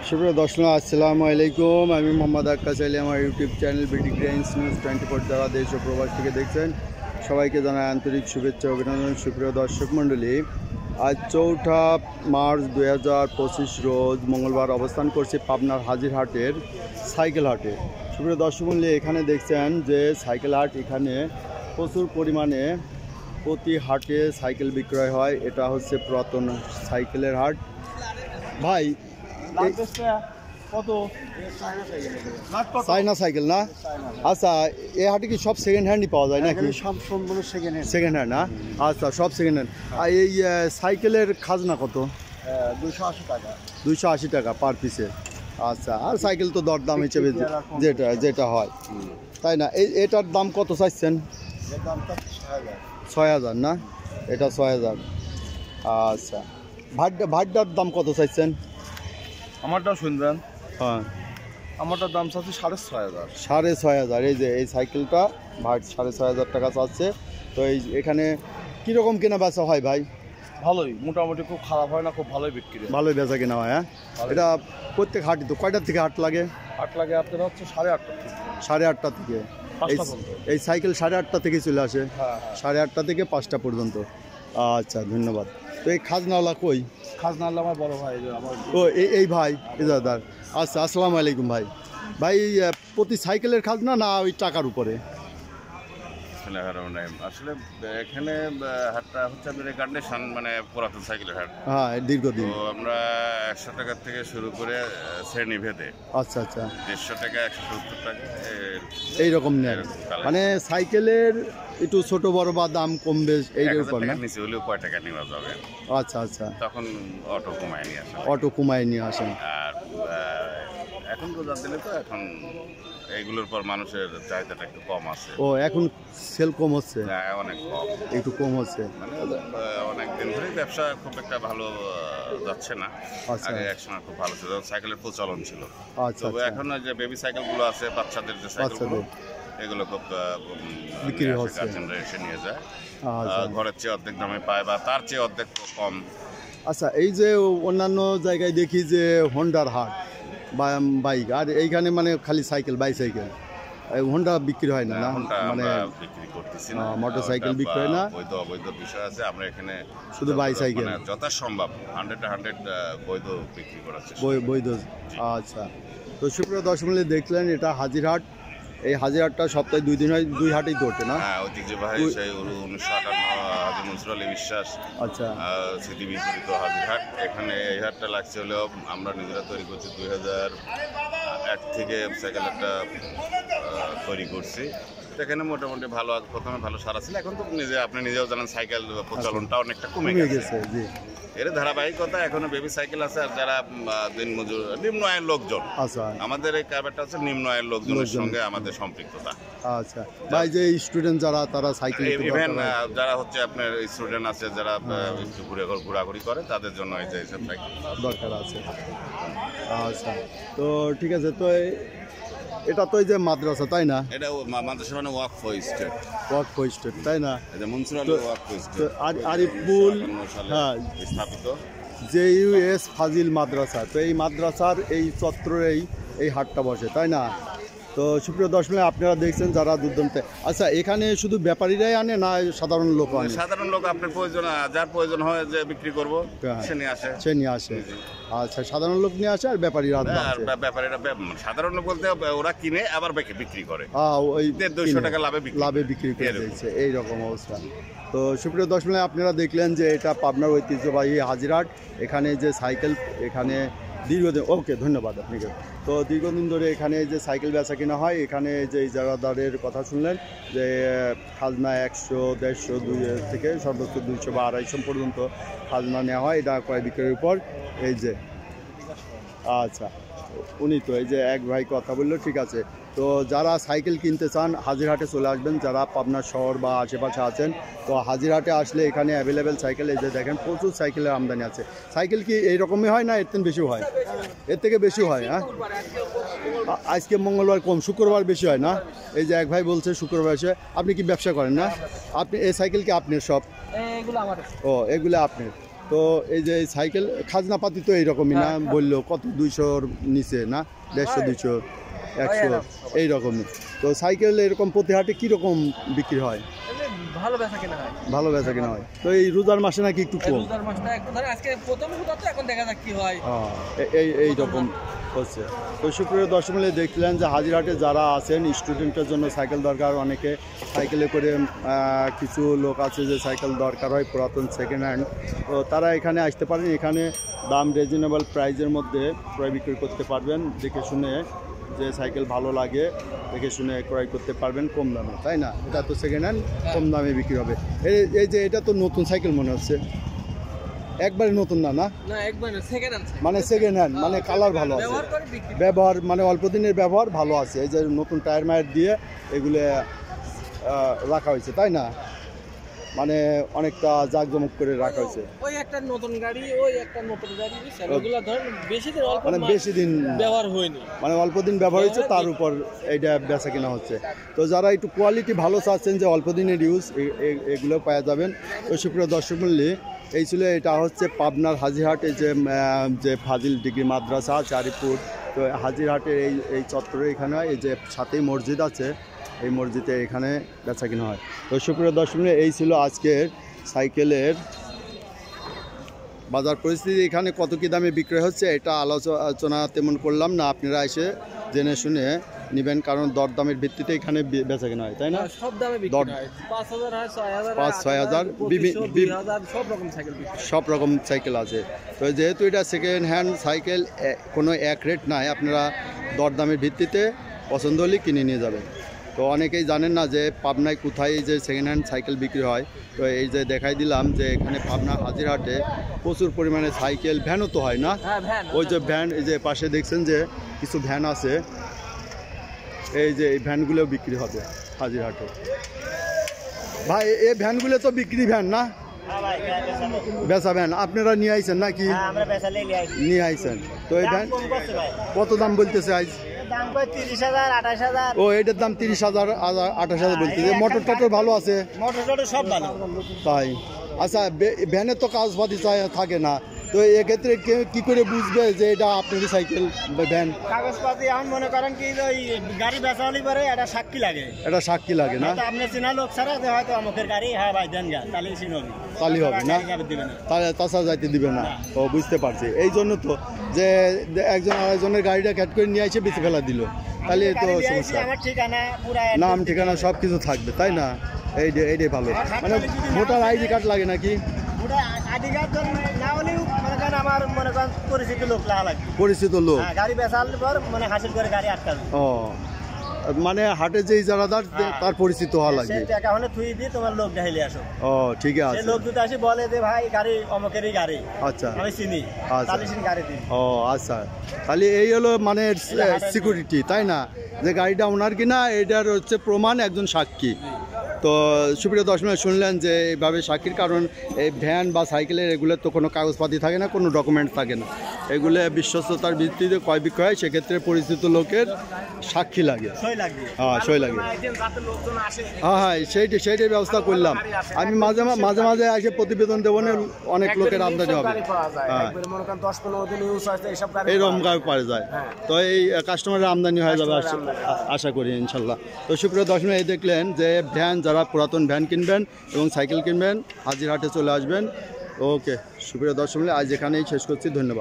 সুপ্রিয় দর্শক আসসালামু আলাইকুম। আমি মোহাম্মদ আক্কাস আলী। আমার YouTube channel BD grains news 24 যারা দেশ ও প্রবাস থেকে দেখছেন সবাইকে জানাই আন্তরিক শুভেচ্ছা অভিনন্দন। সুপ্রিয় দর্শক মণ্ডলী, আজ 4 মার্চ 2025 রোজ মঙ্গলবার অবস্থান করছি পাবনার হাজিরহাটের সাইকেল হাটে। সুপ্রিয় দর্শক মণ্ডলী, এখানে দেখছেন যে সাইকেল হাট, এখানে প্রচুর পরিমাণে প্রতি হাটে সাইকেল বিক্রয় হয়। এটা হচ্ছে পুরাতন সাইকেলের হাট। ভাই কত চায়না সাইকেল না? আচ্ছা, এই হাটে কি সব সেকেন্ড হ্যান্ডই পাওয়া যায় নাকি? সব সম্পূর্ণ সেকেন্ড হ্যান্ড না? আচ্ছা, সব সেকেন্ড হ্যান্ড। আর এই সাইকেলের খাজনা কত? 280 টাকা। 280 টাকা পার পিসে। আচ্ছা, আর সাইকেল তো দরদাম হিসেবে যেটা হয়, তাই না? এটার দাম কত চাইছেন? 6000 না? এটা 6000। আচ্ছা, ভাড্ডার দাম কত চাইছেন? আমারটাও শুনবেন। হ্যাঁ, আমারটার দাম চাচ্ছে 6500। 6500। এই যে এই সাইকেলটা ভাট 6500 টাকা চাচ্ছে। তো এখানে কীরকম কেনা বেচা হয় ভাই? ভালোই, মোটামুটি খুব খারাপ হয় না, খুব ভালোই বিক্রি হয়। ভালোই বেচা কেনা হয়। হ্যাঁ, এটা প্রত্যেক হাটই তো কয়টার থেকে হাট লাগে? হাট লাগে আপনার হচ্ছে 8:30 থেকে। 8:30 থেকে এই সাইকেল 8:30 থেকে চলে আসে। হ্যাঁ, 8:30 থেকে 5টা পর্যন্ত। আচ্ছা, ধন্যবাদ। তো এই খাজনাওয়ালা কই? খাজনা আল্লাহ আমার বড় ভাই, আমার ও এই ভাই ইজাদার। আচ্ছা, আসসালামু আলাইকুম ভাই। ভাই, প্রতি সাইকেলের খাজনা না ওই টাকার উপরে? আসলে এখানে হাটটা হচ্ছে আপনার কন্ডিশন, মানে পুরাতন সাইকেলের হাট। হ্যাঁ, দীর্ঘদিন। তো আমরা 100 টাকা থেকে শুরু করে শ্রেণী ভেদে। আচ্ছা আচ্ছা, 150 টাকা, 170 টাকা এইরকম নেন। মানে সাইকেলের একটু ছোট বড় বা দাম কম বেশ এইরকম না? নিচে হলেও কয় টাকা নেওয়া যাবে। আচ্ছা আচ্ছা, তখন অটো কমায় নিয়ে আসা। অটো কমায় নিয়ে আসেন। আর এখন রোজা দিলে তো এখন এইগুলোর পর মানুষের চাহিদাটা একটু কম আছে। ও, এখন সেল কম হচ্ছে? অনেক কম, একটু কম হচ্ছে। মানে অনেক দিন ধরেই ব্যবসা খুব একটা ভালো যাচ্ছে না। আচ্ছা, আগে একসময় খুব ভালো ছিল, সাইকেলের প্রচলন ছিল। আচ্ছা, তবে এখন যে বেবি সাইকেলগুলো আছে, বাচ্চাদের যে সাইকেলগুলো, এগুলো খুব বিক্রি হচ্ছে, গার্জেনরা এসে নিয়ে যায়। আচ্ছা, ঘরের চেয়ে অর্ধেক দামে পায় বা তার চেয়ে অর্ধেক কম। আচ্ছা, এই যে অন্যান্য জায়গায় দেখি যে হোন্ডার হাট বা বাইক, আর এইখানে মানে খালি সাইকেল, বাইসাইকেল, হোন্ডা বিক্রি হয় না? মানে বিক্রি করতেছি না, মোটরসাইকেল বিক্রি হয় না, বৈধ অবৈধ বিষয় আছে। আমরা এখানে শুধু বাইসাইকেল যথাসম্ভব 100 বৈধ বিক্রি করার চেষ্টা বৈধ। আচ্ছা, তো সুপ্রিয় দর্শক মণ্ডলী, দেখলেন এটা হাজিরহাট। এই হাজিরহাটটা সপ্তাহে 2 দিন হয়, 2 হাটেই ধরতে না? হ্যাঁ, ঐতিহ্যবাহী সেই 1958 হাজী মনসুর আলী বিশ্বাস আচ্ছা স্মৃতি বিজড়িত হাজিরহাট। এখানে এই হাটটা লাগছে হলেও আমরা নিজেরা তৈরি করছি 2001 থেকে সাইকেল একটা তৈরি করছি। এখানে মোটামুটি ভালো, প্রথমে ভালো সারা ছিল। এখন তো আপনি নিজেও জানেন সাইকেল প্রচলনটা অনেকটা কমে গেছে। জি, এর ধারাবাহিকতা এখনো বেবি সাইকেল আছে। আর যারা দিনমজুর, নিম্ন আয়ের লোকজন, আচ্ছা, আমাদের এই কারবারটা হচ্ছে নিম্ন আয়ের লোকজনের সঙ্গে আমাদের সম্পৃক্ততা। আচ্ছা ভাই, যে স্টুডেন্ট যারা, তারা সাইকেল ইভেন যারা হচ্ছে আপনার স্টুডেন্ট আছে, যারা একটু ঘোরাঘুরি করে, তাদের জন্য এই যে এইসব সাইকেল দরকার আছে। আচ্ছা, তো ঠিক আছে। তো এটা তো এই যে মাদ্রাসা, তাই না? এটা মাদ্রাসা মানে ওয়াকফ স্টেট, তাই না? এটা মনসুর আলী ওয়াকফ স্টেট, আরিফুল হ্যাঁ স্থাপিত JUS ফাজিল মাদ্রাসা। তো এই মাদ্রাসার এই চত্বরেই এই হাটটা বসে, তাই না? তো সুপ্রিয় দর্শক, আপনারা দেখছেন যারা দুর্দান্তে। আচ্ছা, এখানে শুধু ব্যাপারীরাই আনে না সাধারণ লোক আনে? সাধারণ লোক, আপনার প্রয়োজন, যার প্রয়োজন হয় যে বিক্রি করবো, সে নিয়ে আসে। আচ্ছা, সাধারণ লোক নিয়ে আসে আর ব্যাপারীরা ব্যাপারীরা, সাধারণ লোক বলতে ওরা কিনে আবার বিক্রি করে, ওই 200 টাকা লাভে বিক্রি করে দিচ্ছে, এইরকম অবস্থা। তো সুপ্রিয় দর্শক, আপনারা দেখলেন যে এটা পাবনার ঐতিহ্যবাহী হাজিরহাট। এখানে যে সাইকেল, এখানে দীর্ঘদিন, ওকে ধন্যবাদ আপনাকে। তো দীর্ঘদিন ধরে এখানে যে সাইকেল বেচা কিনা হয়, এখানে যে ইজারাদারের কথা শুনলেন যে খাজনা 100, 150, 2 থেকে সর্বোচ্চ 200 বা 250 পর্যন্ত খাজনা নেওয়া হয়। এটা ক্রয় বিক্রয়ের উপর। এই যে আচ্ছা, উনি তো এই যে এক ভাই কথা বললো, ঠিক আছে। তো যারা সাইকেল কিনতে চান হাজিরহাটে চলে আসবেন, যারা পাবনা শহর বা আশেপাশে আছেন। তো হাজিরহাটে আসলে এখানে অ্যাভেলেবেল সাইকেল, এই যে দেখেন প্রচুর সাইকেলের আমদানি আছে। সাইকেল কি এইরকমই হয় না এর থেকে বেশি হয়? এর থেকে বেশি হয়? হ্যাঁ, আজকে মঙ্গলবার কম, শুক্রবার বেশি হয় না? এই যে এক ভাই বলছে শুক্রবার এসে। আপনি কি ব্যবসা করেন না? আপনি এই সাইকেল কি আপনার সব? ও, এগুলো আপনার। তো এই যে সাইকেল খাজনাপাতি তো এইরকমই না বললো কত 200-র নিচে না 150, 200, 100 এইরকমই। তো সাইকেল এরকম প্রতি হাটে কীরকম বিক্রি হয়? ভালো বেচা কেনা হয়। ভালো বেচা কেনা হয়। তো এই রোজার মাসে নাকি একটু কম? রোজার মাসটা একটু ধরে আজকে প্রথম রোজা তো, এখন দেখা যাক কি হয়। এই রকম হচ্ছে। তো সুপ্রিয় দর্শক মূল্যে দেখলেন যে হাজিরহাটে যারা আছেন স্টুডেন্টের জন্য সাইকেল দরকার, অনেকে সাইকেলে করে কিছু লোক আছে যে সাইকেল দরকার হয় পুরাতন সেকেন্ড হ্যান্ড, তো তারা এখানে আসতে পারেন। এখানে দাম রিজনেবল প্রাইজের মধ্যে ক্রয় বিক্রয় করতে পারবেন, দেখে শুনে যে সাইকেল ভালো লাগে দেখে শুনে ক্রয় করতে পারবেন কম দামে, তাই না? এটা তো সেকেন্ড হ্যান্ড, কম দামে বিক্রি হবে। এই যে এটা তো নতুন সাইকেল মনে হচ্ছে, একবারে নতুন না? না একবার সেকেন্ড হ্যান্ড, মানে সেকেন্ড হ্যান্ড, মানে কালার ভালো আছে, ব্যবহার মানে অল্প দিনের ব্যবহার ভালো আছে। এই যে নতুন টায়ার মায়ার দিয়ে এগুলো রাখা হয়েছে, তাই না? মানে অনেকটা জাঁকজমক করে রাখা হয়েছে। ওই একটা নতুন গাড়ি, ওই একটা নতুন গাড়ি, ওগুলা ধরেন বেশি দিন অল্প, মানে বেশি দিন ব্যবহার হয়নি, মানে অল্প দিন ব্যবহার হয়েছে, তার উপর এইটা বেচা কেনা হচ্ছে। তো যারা একটু কোয়ালিটি ভালো চাচ্ছেন যে অল্প দিনের ইউজ, এগুলো পাওয়া যাবেন। তো সুপ্রিয় দর্শক মূল্যে এই ছিল, এটা হচ্ছে পাবনার হাজিরহাটে যে ফাজিল ডিগ্রি মাদ্রাসা চারিপুর। তো হাজিরহাটের এই চত্বরে এখানে এই যে সাথেই মসজিদ আছে, এই মসজিদে এখানে বেচা কিনা হয়। তো সুপ্রিয় দর্শক মূল্যে এই ছিল আজকের সাইকেলের বাজার পরিস্থিতি। এখানে কত কী দামে বিক্রয় হচ্ছে এটা আলোচনা তেমন করলাম না, আপনারা এসে জেনে শুনে নেবেন, কারণ দরদামের ভিত্তিতে এখানে বেচা কেনা হয়, তাই না? সব দামে বিক্রি হয়, 5,000 হয়, 6,000, 5-6,000 সব রকম সাইকেল আছে। তো যেহেতু এটা সেকেন্ড হ্যান্ড সাইকেল, কোনো এক রেট নাই, আপনারা দরদামের ভিত্তিতে পছন্দ হলে কিনে নিয়ে যাবেন। তো অনেকেই জানেন না যে পাবনায় কোথায় যে সেকেন্ড হ্যান্ড সাইকেল বিক্রি হয়। তো এই যে দেখাই দিলাম যে এখানে পাবনা হাজিরহাটে প্রচুর পরিমাণে সাইকেল, ভ্যানও তো হয় না? ওই যে ভ্যান, এই যে পাশে দেখছেন যে কিছু ভ্যান আছে, এই যে এই ভ্যানগুলো বিক্রি হবে হাজিরহাটে। ভাই এই ভ্যানগুলো তো বিক্রি ভ্যান না, বেচা ভ্যান আপনারা নিয়ে আইছেন নাকি? নিয়ে আইছেন। তো এই ভ্যান কত দাম বলতেছে আজ? ও এটার দাম 30,000, 28,000 বলতেছে। মোটর টোটর ভালো আছে? সব ভালো। তাই? আচ্ছা, ভ্যানের তো কাগজপাতি থাকে না, তো এক্ষেত্রে কি করে বুঝবে যে এটা আপনার সাইকেল বা ভ্যান? কাগজপাতি এখন মনে করেন কি ওই গাড়ি বেচা হলে পরে একটা সাক্ষী লাগে, এটা সাক্ষী লাগে না? আপনি চেনা লোক ছাড়া যে হয়তো আমাদের গাড়ি, হ্যাঁ ভাই দেন গা, তাহলে চিনবি, তাহলে হবে না, তাহলে তাছাড়া যাইতে দিবে না। ও বুঝতে পারছি, এই জন্য তো যে একজন আরেকজনের গাড়িটা ক্যাট করে নিয়ে এসে বেঁচে ফেলা দিল, তাহলে তো সমস্যা। আমার ঠিকানা পুরা নাম ঠিকানা সব কিছু থাকবে, তাই না? এইটাই ভালো। মানে ভোটার আইডি কার্ড লাগে নাকি? আইডি কার্ড না হলেও মনে করেন আমার মনে করেন পরিচিত লোক লাগে, পরিচিত লোক। গাড়ি বেচার পর মানে হাসিল করে গাড়ি আটকাবে। ও মানে হাটে যে ইজারাদার তার পরিচিত হওয়া লাগে, টাকা হলে থুই দিয়ে তোমার লোক ঢাইলে আসো। ও ঠিক আছে। লোক যদি আসি বলে যে ভাই গাড়ি অমুকেরই গাড়ি, আচ্ছা আমি চিনি, তাহলে গাড়ি দিই। ও আচ্ছা, তাহলে এই হলো মানে সিকিউরিটি, তাই না? যে গাড়িটা ওনার কিনা এটার হচ্ছে প্রমাণ, একজন সাক্ষী। তো সুপ্রিয় দর্শক শুনলেন যে এইভাবে সাক্ষীর, কারণ এই ভ্যান বা সাইকেলের এগুলোর তো কোনো কাগজপাতি থাকে না, কোনো ডকুমেন্ট থাকে না, এগুলো বিশ্বস্ততার ভিত্তিতে ক্রয় বিক্রয় হয়, সেক্ষেত্রে পরিচিত লোকের সাক্ষী লাগে, হ্যাঁ সই লাগে। হ্যাঁ সেইটাই ব্যবস্থা করলাম আমি। মাঝে মাঝে এসে প্রতিবেদন দেবো, অনেক লোকের আমদানি হবে, হ্যাঁ এইরকম গাড়ি পাওয়া যায়। তো এই কাস্টমারের আমদানি হয়ে যাবে আশা করি ইনশাল্লাহ। তো সুপ্রিয় দর্শক এই দেখলেন যে ভ্যান, যারা পুরাতন ভ্যান কিনবেন এবং সাইকেল কিনবেন হাজিরহাটে চলে আসবেন। ওকে সুপ্রিয় দর্শক আজ এখানেই শেষ করছি, ধন্যবাদ।